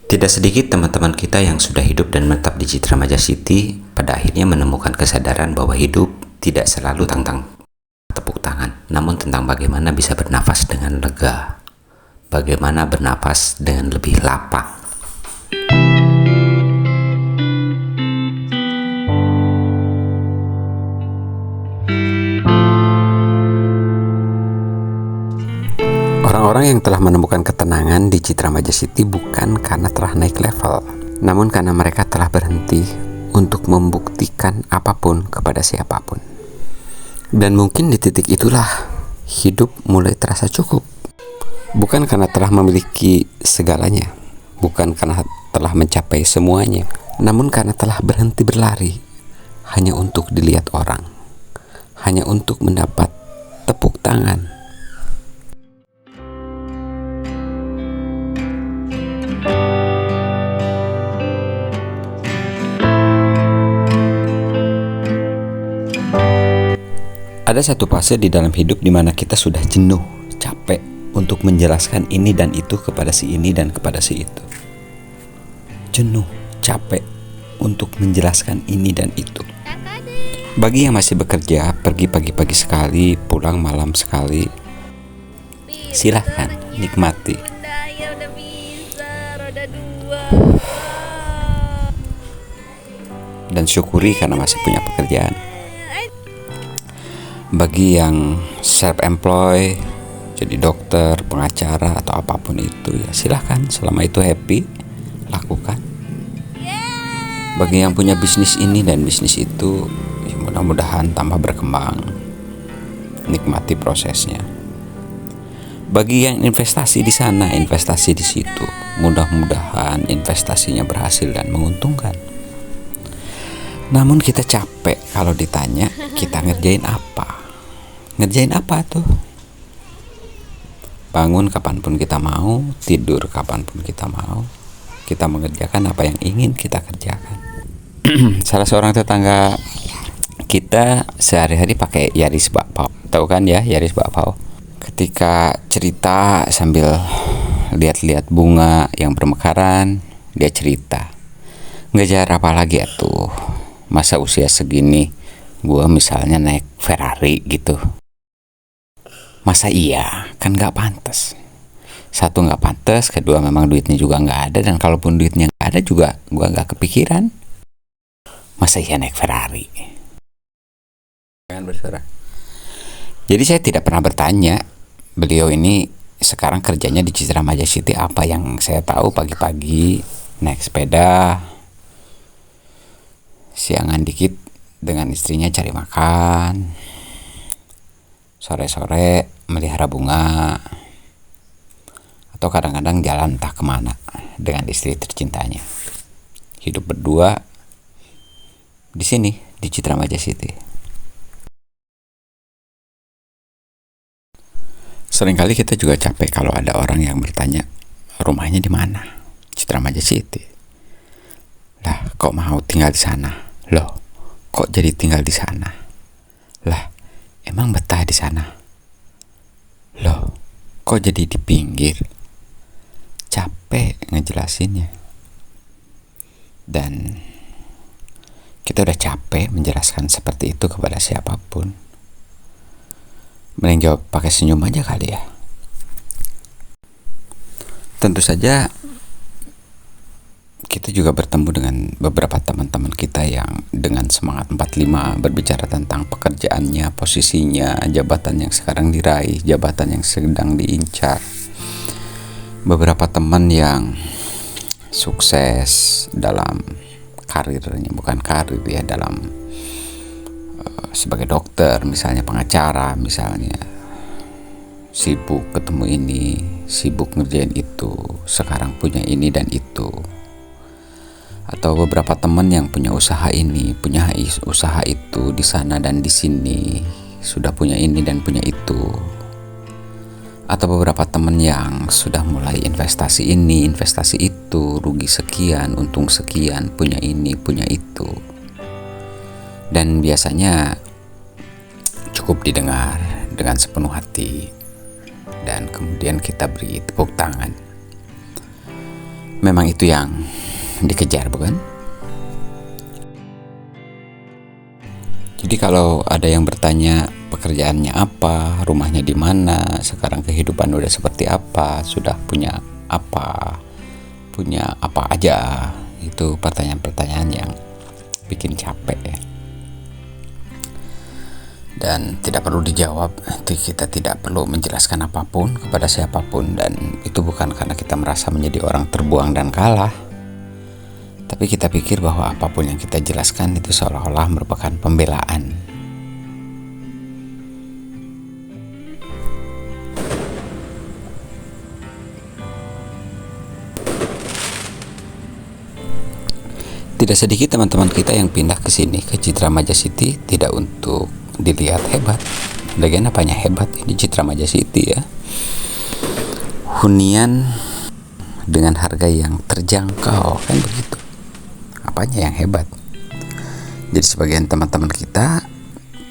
Tidak sedikit teman-teman kita yang sudah hidup dan menetap di Citra Maja City pada akhirnya menemukan kesadaran bahwa hidup tidak selalu tentang tepuk tangan, namun tentang bagaimana bisa bernafas dengan lega, bagaimana bernafas dengan lebih lapang. Orang-orang yang telah menemukan ketenangan di Citra Maja City bukan karena telah naik level, namun karena mereka telah berhenti untuk membuktikan apapun kepada siapapun. Dan mungkin di titik itulah hidup mulai terasa cukup. Bukan karena telah memiliki segalanya, bukan karena telah mencapai semuanya, namun karena telah berhenti berlari hanya untuk dilihat orang, hanya untuk mendapat tepuk tangan. Ada satu fase di dalam hidup di mana kita sudah jenuh, capek untuk menjelaskan ini dan itu kepada si ini dan kepada si itu. Jenuh, capek untuk menjelaskan ini dan itu. Bagi yang masih bekerja, pergi pagi-pagi sekali, pulang malam sekali, silahkan nikmati. Dan syukuri karena masih punya pekerjaan. Bagi yang self-employed, jadi dokter, pengacara, atau apapun itu, ya silahkan, selama itu happy, lakukan. Bagi yang punya bisnis ini dan bisnis itu, ya mudah-mudahan tambah berkembang, nikmati prosesnya. Bagi yang investasi di sana, investasi di situ, mudah-mudahan investasinya berhasil dan menguntungkan. Namun kita capek kalau ditanya kita ngerjain apa. Ngerjain apa tuh? Bangun kapanpun kita mau, tidur kapanpun kita mau. Kita mengerjakan apa yang ingin kita kerjakan. Salah seorang tetangga kita sehari-hari pakai Yaris Bakpao. Tahu kan ya Yaris Bakpao? Ketika cerita sambil lihat-lihat bunga yang bermekaran, dia cerita. Ngejar apa lagi atuh? Masa usia segini gua misalnya naik Ferrari gitu. Masa iya? Kan gak pantas. Satu gak pantas, kedua memang duitnya juga gak ada, dan kalaupun duitnya gak ada juga gua gak kepikiran. Masa iya naik Ferrari? Jangan bersuara. Jadi saya tidak pernah bertanya beliau ini sekarang kerjanya di Citra Maja City apa. Yang saya tahu pagi-pagi naik sepeda, siangan dikit dengan istrinya cari makan, sore-sore melihara bunga, atau kadang-kadang jalan entah kemana dengan istri tercintanya. Hidup berdua di sini di Citra Maja City. Seringkali kita juga capek kalau ada orang yang bertanya rumahnya di mana. Citra Maja City. Lah, kok mau tinggal di sana? Loh, kok jadi tinggal di sana? Lah, emang betah di sana? Loh, kok jadi di pinggir? Capek ngejelasinnya. Dan kita udah capek menjelaskan seperti itu kepada siapapun. Mending jawab pakai senyum aja kali ya. Tentu saja kita juga bertemu dengan beberapa teman-teman kita yang dengan semangat 45 berbicara tentang pekerjaannya, posisinya, jabatan yang sekarang diraih, jabatan yang sedang diincar. Beberapa teman yang sukses dalam karirnya, bukan karir ya, dalam sebagai dokter misalnya, pengacara misalnya, sibuk ketemu ini, sibuk ngerjain itu, sekarang punya ini dan itu. Atau beberapa teman yang punya usaha ini, punya usaha itu, di sana dan di sini, sudah punya ini dan punya itu. Atau beberapa teman yang sudah mulai investasi ini, investasi itu, rugi sekian, untung sekian, punya ini, punya itu. Dan biasanya cukup didengar dengan sepenuh hati, dan kemudian kita beri tepuk tangan. Memang itu yang dikejar, bukan? Jadi kalau ada yang bertanya pekerjaannya apa, rumahnya di mana, sekarang kehidupan udah seperti apa, sudah punya apa aja, itu pertanyaan-pertanyaan yang bikin capek ya. Dan tidak perlu dijawab, itu kita tidak perlu menjelaskan apapun kepada siapapun, dan itu bukan karena kita merasa menjadi orang terbuang dan kalah, tapi kita pikir bahwa apapun yang kita jelaskan itu seolah-olah merupakan pembelaan. Tidak sedikit teman-teman kita yang pindah ke sini, ke Citra Maja City, tidak untuk dilihat hebat. Lagian apanya hebat ini Citra Maja City ya. Hunian dengan harga yang terjangkau, kan begitu. Apanya yang hebat? Jadi sebagian teman-teman kita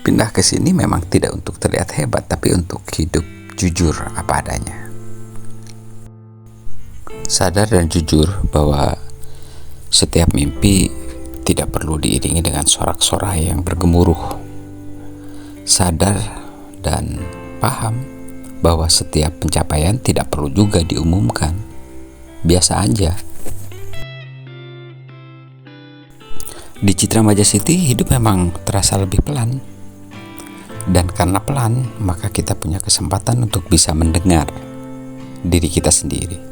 pindah ke sini memang tidak untuk terlihat hebat, tapi untuk hidup jujur apa adanya. Sadar dan jujur bahwa setiap mimpi tidak perlu diiringi dengan sorak-sorai yang bergemuruh. Sadar dan paham bahwa setiap pencapaian tidak perlu juga diumumkan. Biasa aja. Di Citra Maja City hidup memang terasa lebih pelan. Dan karena pelan, maka kita punya kesempatan untuk bisa mendengar diri kita sendiri.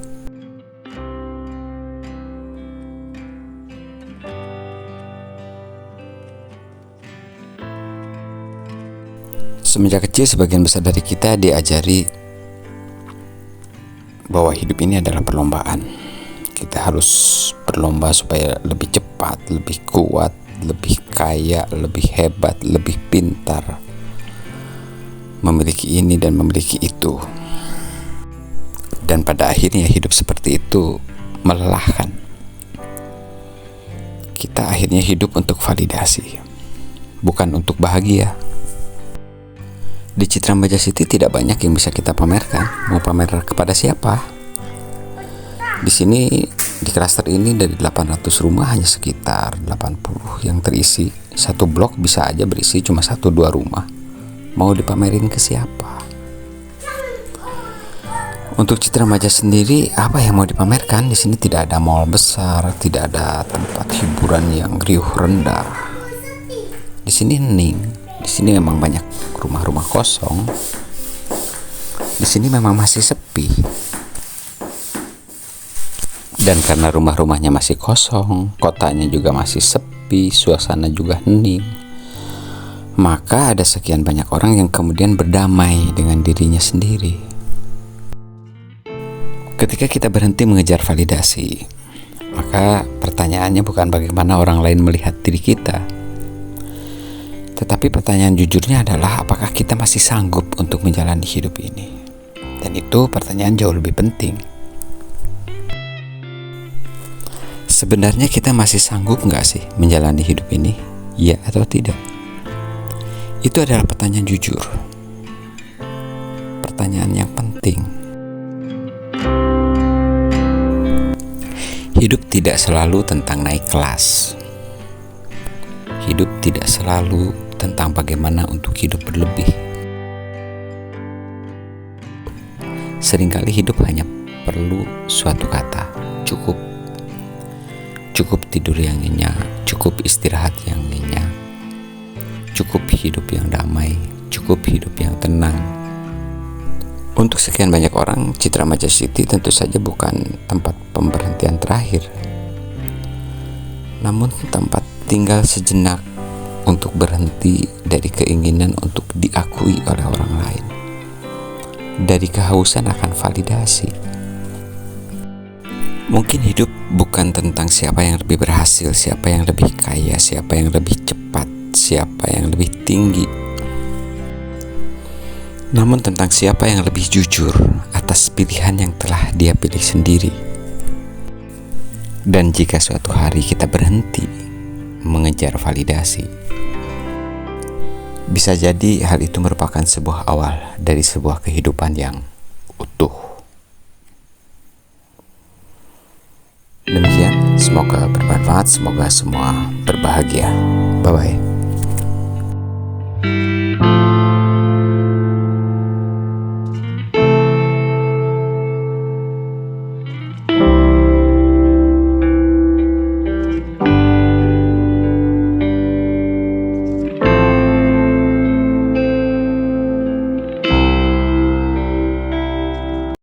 Semenjak kecil sebagian besar dari kita diajari bahwa hidup ini adalah perlombaan. Kita harus berlomba supaya lebih cepat, lebih kuat, lebih kaya, lebih hebat, lebih pintar, memiliki ini dan memiliki itu. Dan pada akhirnya hidup seperti itu melelahkan. Kita akhirnya hidup untuk validasi, bukan untuk bahagia. Di Citra Maja City tidak banyak yang bisa kita pamerkan. Mau pamer kepada siapa? Di sini, di klaster ini dari 800 rumah hanya sekitar 80 yang terisi. Satu blok bisa aja berisi cuma 1-2 rumah. Mau dipamerin ke siapa? Untuk Citra Maja sendiri, apa yang mau dipamerkan? Di sini tidak ada mall besar, tidak ada tempat hiburan yang riuh rendah. Di sini hening. Di sini memang banyak rumah-rumah kosong. Di sini memang masih sepi. Dan karena rumah-rumahnya masih kosong, kotanya juga masih sepi, suasana juga hening, maka ada sekian banyak orang yang kemudian berdamai dengan dirinya sendiri. Ketika kita berhenti mengejar validasi, maka pertanyaannya bukan bagaimana orang lain melihat diri kita, tetapi pertanyaan jujurnya adalah apakah kita masih sanggup untuk menjalani hidup ini. Dan itu pertanyaan jauh lebih penting. Sebenarnya kita masih sanggup nggak sih menjalani hidup ini? Ya atau tidak? Itu adalah pertanyaan jujur. Pertanyaan yang penting. Hidup tidak selalu tentang naik kelas. Hidup tidak selalu tentang bagaimana untuk hidup berlebih. Seringkali hidup hanya perlu suatu kata, cukup. Cukup tidur yang nyenyak, cukup istirahat yang nyenyak, cukup hidup yang damai, cukup hidup yang tenang. Untuk sekian banyak orang, Citra Maja City tentu saja bukan tempat pemberhentian terakhir, namun tempat tinggal sejenak untuk berhenti dari keinginan untuk diakui oleh orang lain, dari kehausan akan validasi. Mungkin hidup bukan tentang siapa yang lebih berhasil, siapa yang lebih kaya, siapa yang lebih cepat, siapa yang lebih tinggi, namun tentang siapa yang lebih jujur atas pilihan yang telah dia pilih sendiri. Dan jika suatu hari kita berhenti mengejar validasi, bisa jadi hal itu merupakan sebuah awal dari sebuah kehidupan yang utuh. Semoga bermanfaat, semoga semua berbahagia. Bye bye.